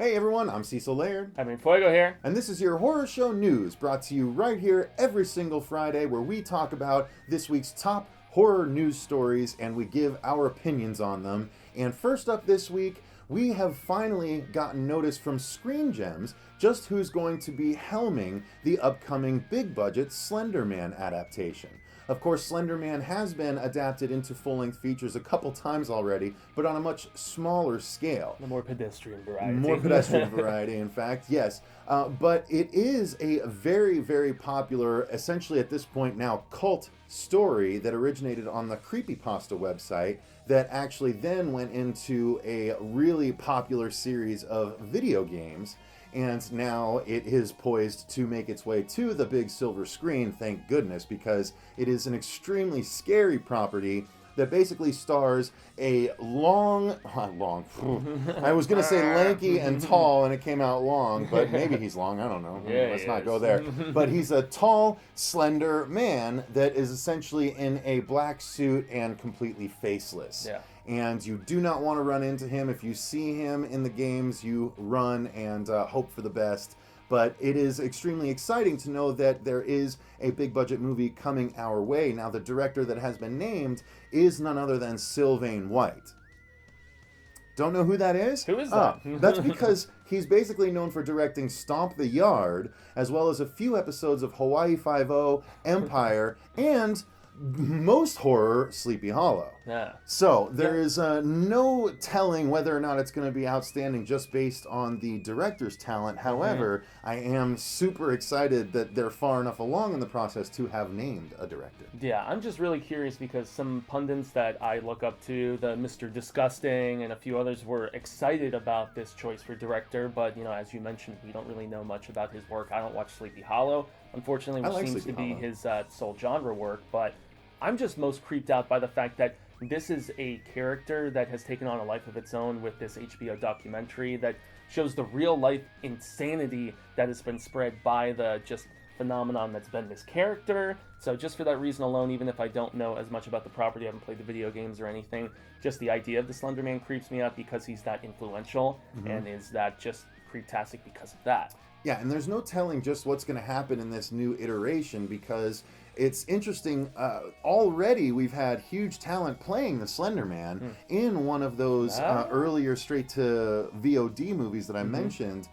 Hey everyone, I'm Cecil Laird. Jaime Fuego here. And this is your horror show news, brought to you right here every single Friday, where we talk about this week's top horror news stories and we give our opinions on them. And first up this week, we have finally gotten notice from Screen Gems just who's going to be helming the upcoming big budget Slender Man adaptation. Of course, Slender Man has been adapted into full-length features a couple times already, but on a much smaller scale. The more pedestrian variety. More pedestrian variety, in fact, yes. But it is a very, very popular, essentially at this point now, cult story that originated on the Creepypasta website that actually then went into a really popular series of video games. And now it is poised to make its way to the big silver screen, thank goodness, because it is an extremely scary property that basically stars a I was going to say lanky and tall, and it came out long, but maybe he's long, I don't know. Let's not go there. But he's a tall, slender man that is essentially in a black suit and completely faceless. Yeah. And you do not want to run into him. If you see him in the games, you run and hope for the best. But it is extremely exciting to know that there is a big budget movie coming our way. Now, the director that has been named is none other than Sylvain White. Don't know who that is? Who is that? That's because he's basically known for directing Stomp the Yard, as well as a few episodes of Hawaii Five-0, Empire, and most horror, Sleepy Hollow. Yeah. So there is no telling whether or not it's going to be outstanding just based on the director's talent. However, I am super excited that they're far enough along in the process to have named a director. Yeah, I'm just really curious because some pundits that I look up to, the Mr. Disgusting and a few others, were excited about this choice for director. But, you know, as you mentioned, we don't really know much about his work. I don't watch Sleepy Hollow, unfortunately, which seems to be his sole genre work. But I'm just most creeped out by the fact that this is a character that has taken on a life of its own with this HBO documentary that shows the real life insanity that has been spread by the just phenomenon that's been this character. So just for that reason alone, even if I don't know as much about the property, I haven't played the video games or anything, just the idea of the Slender Man creeps me out because he's that influential and is that just creeptastic because of that. Yeah, and there's no telling just what's going to happen in this new iteration because it's interesting. Already we've had huge talent playing the Slender Man in one of those earlier straight-to-VOD movies that I mentioned.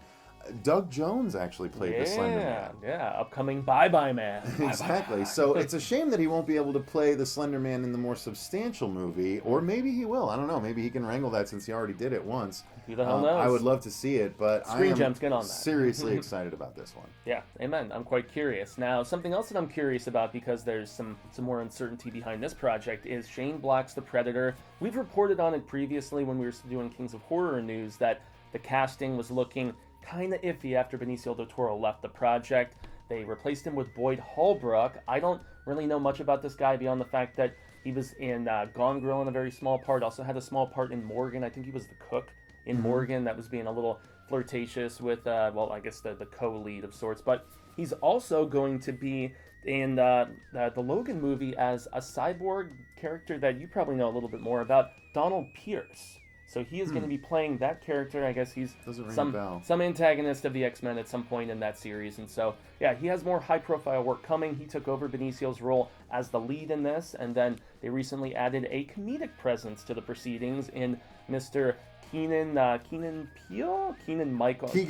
Doug Jones actually played the Slender Man. Yeah, upcoming Bye-Bye Man. Exactly. Bye-bye. So it's a shame that he won't be able to play the Slender Man in the more substantial movie, or maybe he will. I don't know. Maybe he can wrangle that since he already did it once. Who the hell knows? I would love to see it, but Screen Gems, get on that. Seriously excited about this one. Yeah, amen. I'm quite curious. Now, something else that I'm curious about, because there's some more uncertainty behind this project, is Shane Black's The Predator. We've reported on it previously when we were doing Kings of Horror news that the casting was looking kind of iffy after Benicio del Toro left the project. They replaced him with Boyd Holbrook. I don't really know much about this guy beyond the fact that he was in Gone Girl in a very small part. Also had a small part in Morgan. I think he was the cook in Morgan that was being a little flirtatious with, well, I guess the co-lead of sorts. But he's also going to be in the Logan movie as a cyborg character that you probably know a little bit more about, Donald Pierce. So he is going to be playing that character. I guess he's some antagonist of the X-Men at some point in that series. And so, yeah, he has more high-profile work coming. He took over Benicio's role as the lead in this. And then they recently added a comedic presence to the proceedings in Mr. Keegan-Michael Key.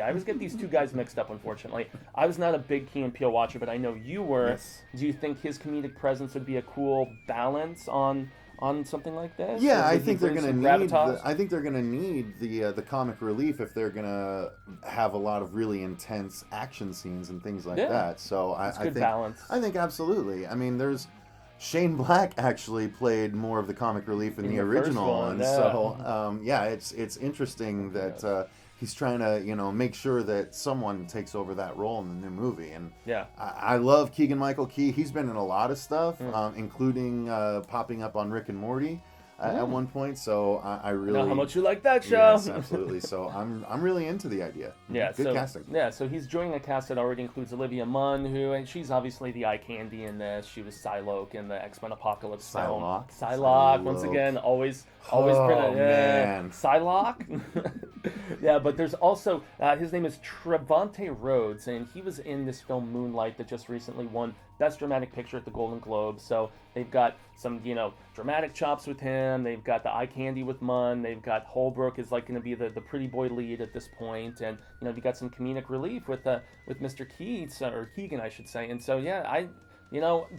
I always get these two guys mixed up, unfortunately. I was not a big Key and Peele watcher, but I know you were. Yes. Do you think his comedic presence would be a cool balance on something like this? Yeah, I think they're going to need. I think they're going to need the comic relief if they're going to have a lot of really intense action scenes and things like that. So I think balance. I think absolutely. I mean, there's Shane Black actually played more of the comic relief in the original one. Yeah. So yeah, it's interesting that he's trying to make sure that someone takes over that role in the new movie. And yeah, I love Keegan-Michael Key. He's been in a lot of stuff, including popping up on Rick and Morty. at one point. So I really know how much you like that show. Yes, absolutely. So I'm really into the idea. Yeah, good casting. Yeah, so he's joining a cast that already includes Olivia Munn, and she's obviously the eye candy in this. She was Psylocke in the X-Men Apocalypse film. Psylocke, once again, always man. Psylocke. Yeah, but there's also his name is Trevante Rhodes, and he was in this film Moonlight that just recently won Best Dramatic Picture at the Golden Globe. So they've got some, dramatic chops with him. They've got the eye candy with Munn. They've got Holbrook is like going to be the pretty boy lead at this point, and you got some comedic relief with Mr. Keats or Keegan, I should say. And so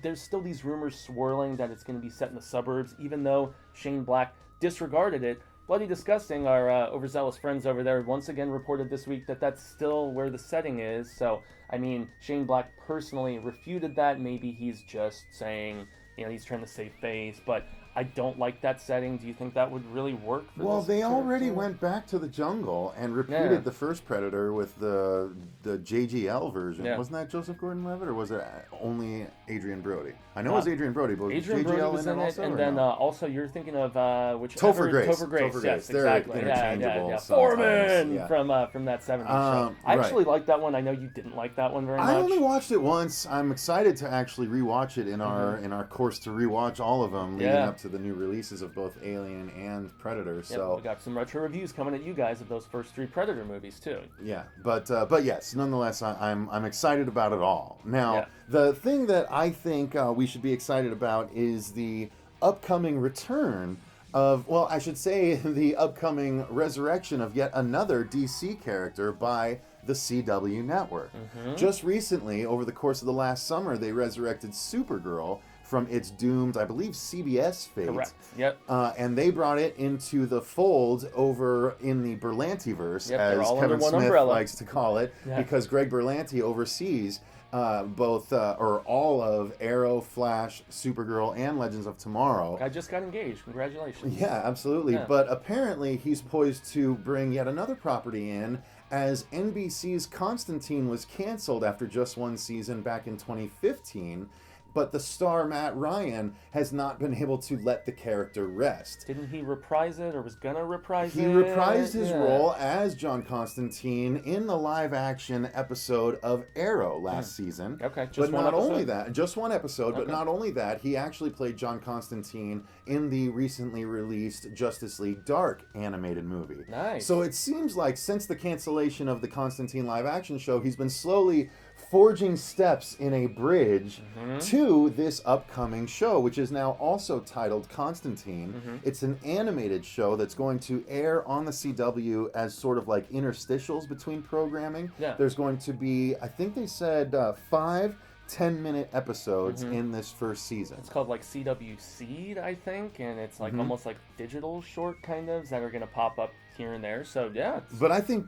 there's still these rumors swirling that it's going to be set in the suburbs, even though Shane Black disregarded it. Bloody Disgusting, our overzealous friends over there, once again reported this week that that's still where the setting is. So, Shane Black personally refuted that. Maybe he's just saying, he's trying to save face, but I don't like that setting. Do you think that would really work for Well, this they character? already went back to the jungle and repeated the first Predator with the JGL version. Yeah. Wasn't that Joseph Gordon-Levitt, or was it only Adrian Brody? I know it was Adrian Brody, but was Adrian JGL Brody was in it, also, and then also you're thinking of Topher Grace. Topher Grace, yes, They're exactly. interchangeable. Yeah. Sometimes. Foreman from that 70s show. I actually liked that one. I know you didn't like that one very much. I only watched it once. I'm excited to actually rewatch it in our course to rewatch all of them leading up to the new releases of both Alien and Predator. So we got some retro reviews coming at you guys of those first 3 Predator movies too. Yeah, but yes, nonetheless, I'm excited about it all. Now, the thing that I think we should be excited about is the upcoming return of, well, I should say the upcoming resurrection of yet another DC character by the CW network. Just recently, over the course of the last summer, they resurrected Supergirl from its doomed, I believe, CBS fate. Correct. Yep. And they brought it into the fold over in the Berlantiverse, as Kevin Smith umbrella. likes to call it, because Greg Berlanti oversees both or all of Arrow, Flash, Supergirl, and Legends of Tomorrow. I just got engaged. Congratulations. Yeah, absolutely. Yeah. But apparently he's poised to bring yet another property in, as NBC's Constantine was canceled after just one season back in 2015. But the star Matt Ryan has not been able to let the character rest. Didn't he reprise it, or was gonna reprise it? He reprised his role as John Constantine in the live-action episode of Arrow last season. Okay, just one episode. But not only that, he actually played John Constantine in the recently released Justice League Dark animated movie. Nice. So it seems like since the cancellation of the Constantine live-action show, he's been slowly forging steps in a bridge to this upcoming show, which is now also titled Constantine. It's an animated show that's going to air on the CW as sort of like interstitials between programming. Yeah. There's going to be, I think they said 5 10-minute episodes in this first season. It's called like CW Seed, I think, and it's like almost like digital short kind of that are going to pop up here and there. So yeah. But I think,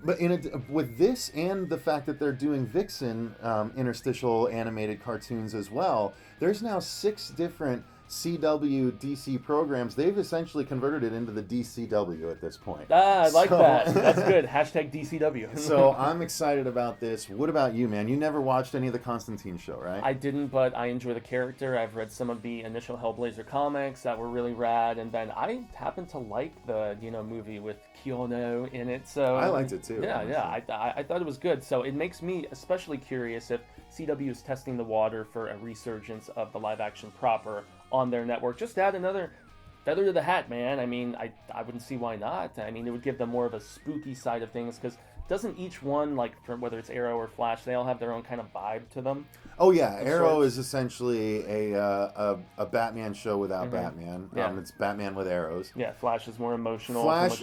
with this and the fact that they're doing Vixen interstitial animated cartoons as well, there's now 6 different CW DC programs. They've essentially converted it into the DCW at this point. I like that. That's good. Hashtag DCW. So I'm excited about this. What about you, man? You never watched any of the Constantine show, right? I didn't, but I enjoy the character. I've read some of the initial Hellblazer comics that were really rad, and then I happen to like the movie with Keanu in it. So I liked it too. I thought it was good. So it makes me especially curious if CW is testing the water for a resurgence of the live action proper on their network. Just add another feather to the hat, man. I mean, I wouldn't see why not. I mean, it would give them more of a spooky side of things, because doesn't each one, like, from whether it's Arrow or Flash, they all have their own kind of vibe to them? Oh yeah, Arrow is essentially a Batman show without Batman. It's Batman with arrows. Yeah, Flash is more emotional. Flash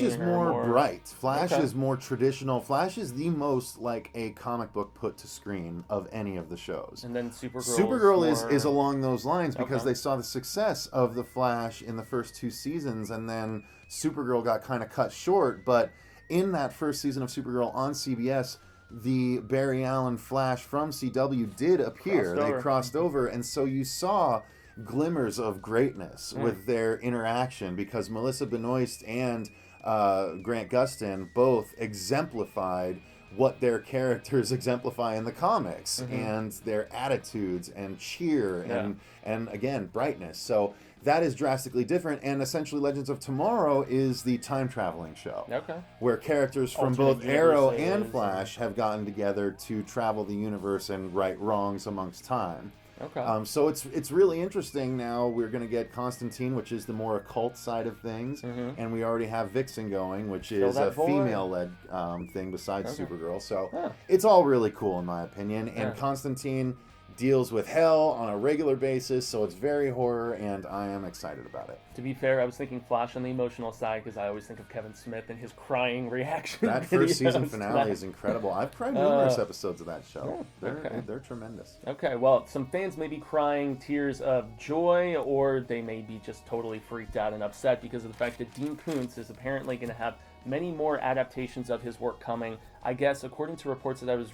is more bright. Flash is more traditional. Flash is the most like a comic book put to screen of any of the shows. And then Supergirl is along those lines, because they saw the success of the Flash in the first 2 seasons, and then Supergirl got kind of cut short. But in that first season of Supergirl on CBS, the Barry Allen Flash from CW did appear. They crossed over, and so you saw glimmers of greatness with their interaction, because Melissa Benoist and Grant Gustin both exemplified what their characters exemplify in the comics, and their attitudes and cheer and again, brightness. So that is drastically different. And essentially, Legends of Tomorrow is the time traveling show. Okay. Where characters from Alternate both Arrow and universes. Flash have gotten together to travel the universe and right wrongs amongst time. Okay. So it's really interesting. Now we're going to get Constantine, which is the more occult side of things, and we already have Vixen going, which is a female-led thing besides Supergirl. So it's all really cool in my opinion. And Constantine deals with hell on a regular basis, so it's very horror, and I am excited about it. To be fair, I was thinking Flash on the emotional side because I always think of Kevin Smith and his crying reaction. That first season finale is incredible. I've cried numerous episodes of that show. They're tremendous. Okay, well, some fans may be crying tears of joy, or they may be just totally freaked out and upset because of the fact that Dean Koontz is apparently going to have many more adaptations of his work coming. I guess, according to reports that I was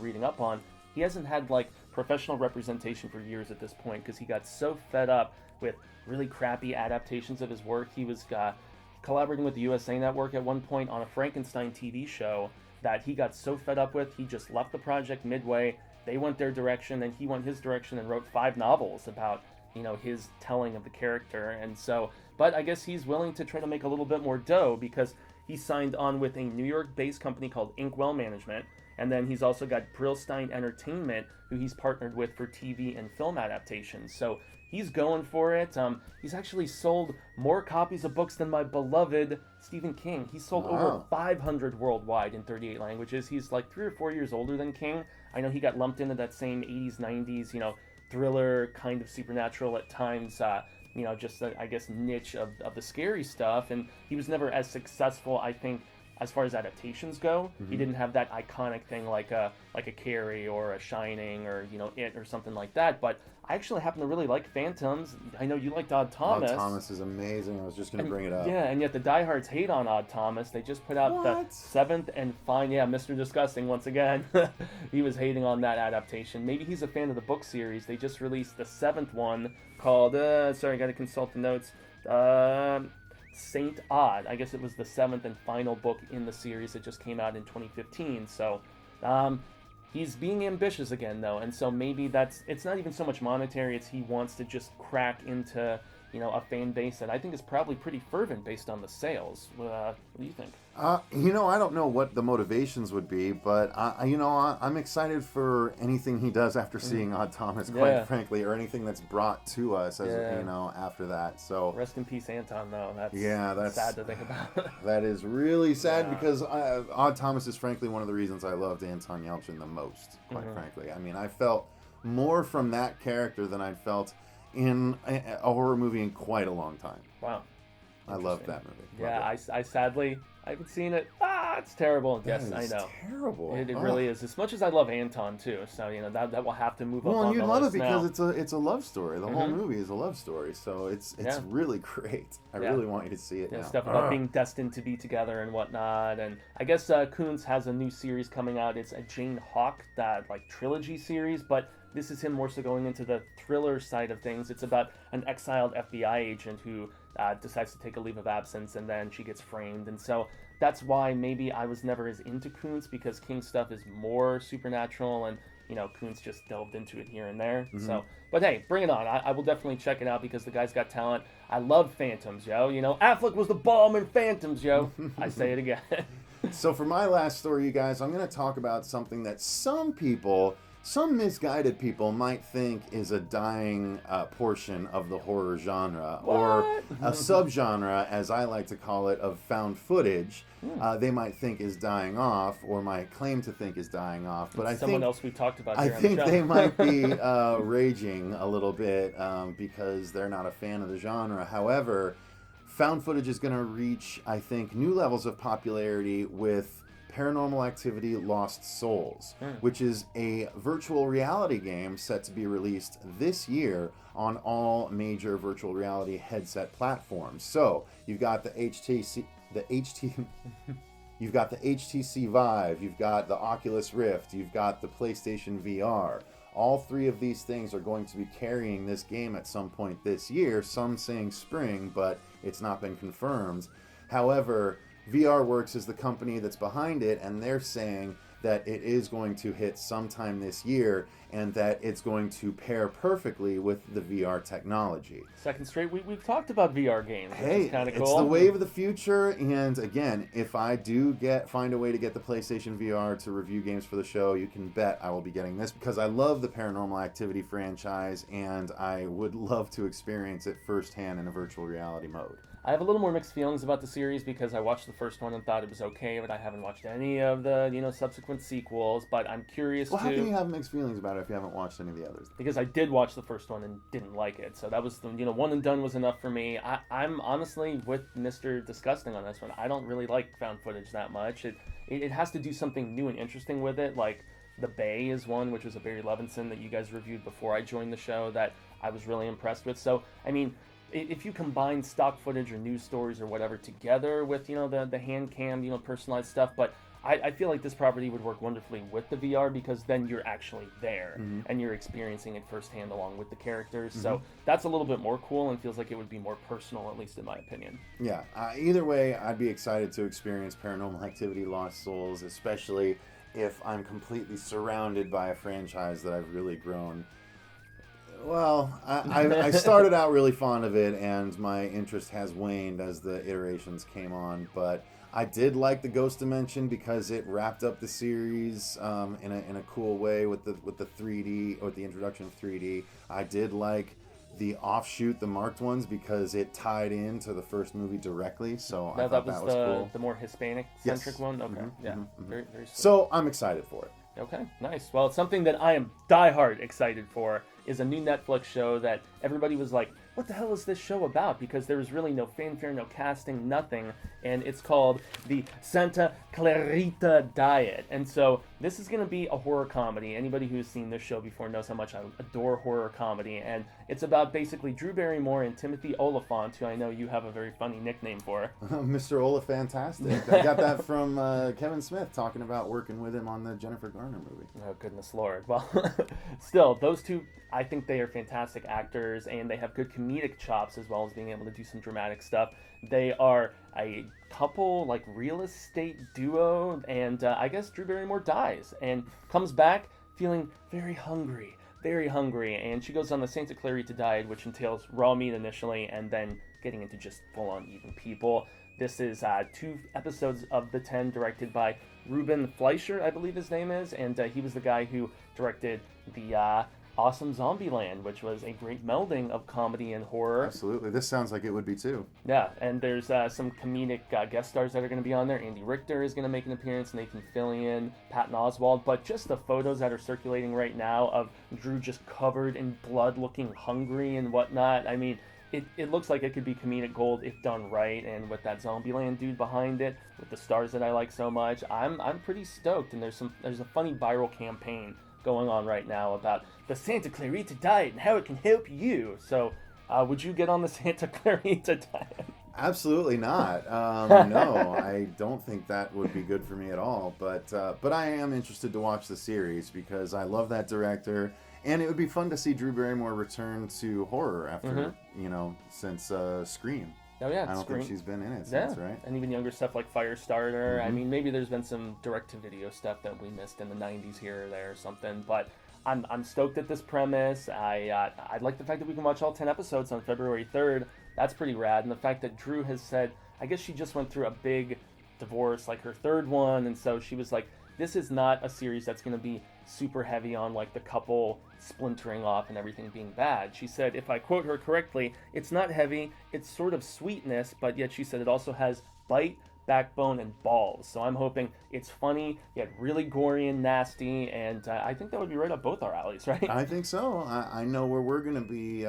reading up on, he hasn't had professional representation for years at this point because he got so fed up with really crappy adaptations of his work. He was collaborating with the USA Network at one point on a Frankenstein TV show that he got so fed up with, he just left the project midway. They went their direction and he went his direction and wrote 5 novels about, his telling of the character. And so, but I guess he's willing to try to make a little bit more dough because he signed on with a New York-based company called Inkwell Management. And then he's also got Brillstein Entertainment, who he's partnered with for TV and film adaptations. So he's going for it. He's actually sold more copies of books than my beloved Stephen King. He's sold over 500 worldwide in 38 languages. He's like 3 or 4 years older than King. I know he got lumped into that same 80s, 90s, thriller, kind of supernatural at times, just I guess niche of the scary stuff. And he was never as successful, I think, as far as adaptations go. He didn't have that iconic thing like a Carrie or a Shining or It or something like that. But I actually happen to really like Phantoms. I know you liked Odd Thomas. Odd Thomas is amazing. I was just going to bring it up. Yeah, and yet the diehards hate on Odd Thomas. They just put out the 7th and final. Yeah, Mr. Disgusting once again. He was hating on that adaptation. Maybe he's a fan of the book series. They just released the 7th one called. Sorry, I got to consult the notes. Saint Odd. I guess it was the 7th and final book in the series that just came out in 2015. So he's being ambitious again, though, and so maybe it's not even so much monetary, it's he wants to just crack into a fan base that I think is probably pretty fervent based on the sales. What do you think? I don't know what the motivations would be, but I'm excited for anything he does after seeing Odd Thomas, quite frankly, or anything that's brought to us as after that. So rest in peace, Anton. Though that's sad to think about. That is really sad because Odd Thomas is frankly one of the reasons I loved Anton Yelchin the most. Quite frankly, I mean, I felt more from that character than I'd felt in a horror movie in quite a long time. Wow. I love that movie. Yeah, I sadly, I haven't seen it. It's terrible. Yes, I know. Terrible. It really is. As much as I love Anton too, so that will have to move up on the list. Well, you love it because now. it's a love story. The whole movie is a love story, so it's really great. I really want you to see it now. Stuff about being destined to be together and whatnot. And I guess Koontz has a new series coming out. It's a Jane Hawk trilogy series, but this is him more so going into the thriller side of things. It's about an exiled FBI agent who decides to take a leave of absence, and then she gets framed. And so that's why maybe I was never as into Koontz, because King's stuff is more supernatural, and Koontz just delved into it here and there. So, but hey, bring it on. I will definitely check it out because the guy's got talent. I love Phantoms, yo. Affleck was the bomb in Phantoms, yo. I say it again. So for my last story, you guys, I'm going to talk about something that some misguided people might think is a dying portion of the horror genre, or a subgenre, as I like to call it, of found footage. They might think is dying off, or might claim to think is dying off. But someone else we talked about. I think they might be raging a little bit because they're not a fan of the genre. However, found footage is going to reach, I think, new levels of popularity with Paranormal Activity Lost Souls, which is a virtual reality game set to be released this year on all major virtual reality headset platforms. So you've got the you've got the HTC Vive, you've got the Oculus Rift, you've got the PlayStation VR. All 3 of these things are going to be carrying this game at some point this year. Some saying spring, but it's not been confirmed. However, VRWorks is the company that's behind it, and they're saying that it is going to hit sometime this year, and that it's going to pair perfectly with the VR technology. Second straight we've talked about VR games, which Hey, is kind of cool. it's the wave of the future, and again, if I do find a way to get the PlayStation VR to review games for the show, you can bet I will be getting this, because I love the Paranormal Activity franchise, and I would love to experience it firsthand in a virtual reality mode. I have a little more mixed feelings about the series because I watched the first one and thought it was okay, but I haven't watched any of the subsequent sequels. But I'm curious Well, how can you have mixed feelings about it if you haven't watched any of the others? Because I did watch the first one and didn't like it, so that was the one and done was enough for me. I'm honestly with Mr. Disgusting on this one. I don't really like found footage that much. It has to do something new and interesting with it. Like The Bay is one, which was a Barry Levinson that you guys reviewed before I joined the show that I was really impressed with. So I mean, if you combine stock footage or news stories or whatever together with the hand cam personalized stuff, but I feel like this property would work wonderfully with the VR, because then you're actually there and you're experiencing it firsthand along with the characters. So that's a little bit more cool and feels like it would be more personal, at least in my opinion. Yeah, either way, I'd be excited to experience Paranormal Activity Lost Souls, especially if I'm completely surrounded by a franchise that I've really grown. Well, I started out really fond of it, and my interest has waned as the iterations came on, but I did like the Ghost Dimension because it wrapped up the series in a cool way with the 3D, or the introduction of 3D. I did like the offshoot, the marked ones, because it tied into the first movie directly, so I thought that was cool. The more Hispanic-centric one? Okay, yeah. Very, very sweet. So I'm excited for it. Okay, nice. Well, it's something that I am diehard excited for is a new Netflix show that everybody was like, what the hell is this show about? Because there was really no fanfare, no casting, nothing. And it's called the Santa Clarita Diet. And so this is going to be a horror comedy. Anybody who's seen this show before knows how much I adore horror comedy. And it's about basically Drew Barrymore and Timothy Olyphant, who I know you have a very funny nickname for. Mr. Olyphantastic. I got that from Kevin Smith talking about working with him on the Jennifer Garner movie. Oh, goodness Lord. Well, still, those two, I think they are fantastic actors, and they have good comedic chops as well as being able to do some dramatic stuff. They are a couple, like, real estate duo, and I guess Drew Barrymore dies and comes back feeling very hungry, and she goes on the Santa Clarita Diet, which entails raw meat initially and then getting into just full-on eating people. This is 2 episodes of the 10 directed by Ruben Fleischer, I believe his name is, and he was the guy who directed the awesome Zombieland, which was a great melding of comedy and horror. Absolutely. This sounds like it would be too. Yeah, and there's some comedic guest stars that are going to be on there. Andy Richter is going to make an appearance, Nathan Fillion, Patton Oswalt, but just the photos that are circulating right now of Drew just covered in blood, looking hungry and whatnot. I mean, it looks like it could be comedic gold if done right, and with that Zombieland dude behind it, with the stars that I like so much, I'm pretty stoked. And there's a funny viral campaign going on right now about the Santa Clarita Diet and how it can help you. So, would you get on the Santa Clarita Diet? Absolutely not. No, I don't think that would be good for me at all. But I am interested to watch the series because I love that director. And it would be fun to see Drew Barrymore return to horror after, since Scream. Oh, yeah. I don't think she's been in it since, right? And even younger stuff like Firestarter. I mean, maybe there's been some direct-to-video stuff that we missed in the 90s here or there or something. But I'm stoked at this premise. I like the fact that we can watch all 10 episodes on February 3rd. That's pretty rad. And the fact that Drew has said, I guess she just went through a big divorce, like her 3rd one. And so she was like, this is not a series that's going to be super heavy on like the couple splintering off and everything being bad. She said, if I quote her correctly, it's not heavy, it's sort of sweetness, but yet she said it also has bite, backbone, and balls. So I'm hoping it's funny, yet really gory and nasty, and I think that would be right up both our alleys, right? I think so. I know where we're going to be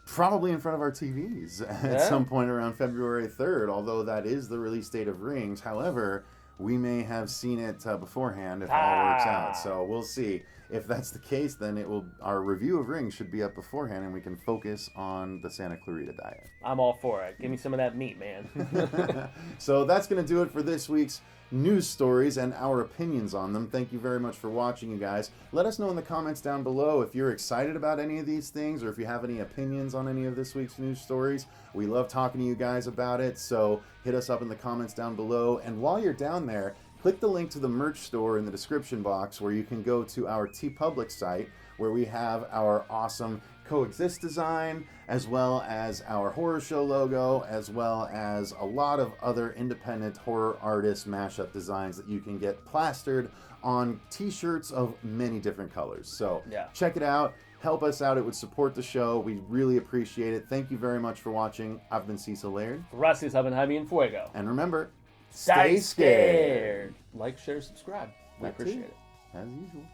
probably in front of our TVs at some point around February 3rd, although that is the release date of Rings. However, we may have seen it beforehand if all works out. So we'll see. If that's the case, then our review of Rings should be up beforehand, and we can focus on the Santa Clarita Diet. I'm all for it. Give me some of that meat, man. So that's going to do it for this week's news stories and our opinions on them. Thank you very much for watching, you guys. Let us know in the comments down below if you're excited about any of these things or if you have any opinions on any of this week's news stories. We love talking to you guys about it, so hit us up in the comments down below. And while you're down there, click the link to the merch store in the description box where you can go to our TeePublic site where we have our awesome Coexist design, as well as our horror show logo, as well as a lot of other independent horror artist mashup designs that you can get plastered on t-shirts of many different colors. So check it out. Help us out. It would support the show. We really appreciate it. Thank you very much for watching. I've been Cecil Laird. Gracias, Jaime and Fuego. And remember, stay scared. Like, share, subscribe. We appreciate it. As usual.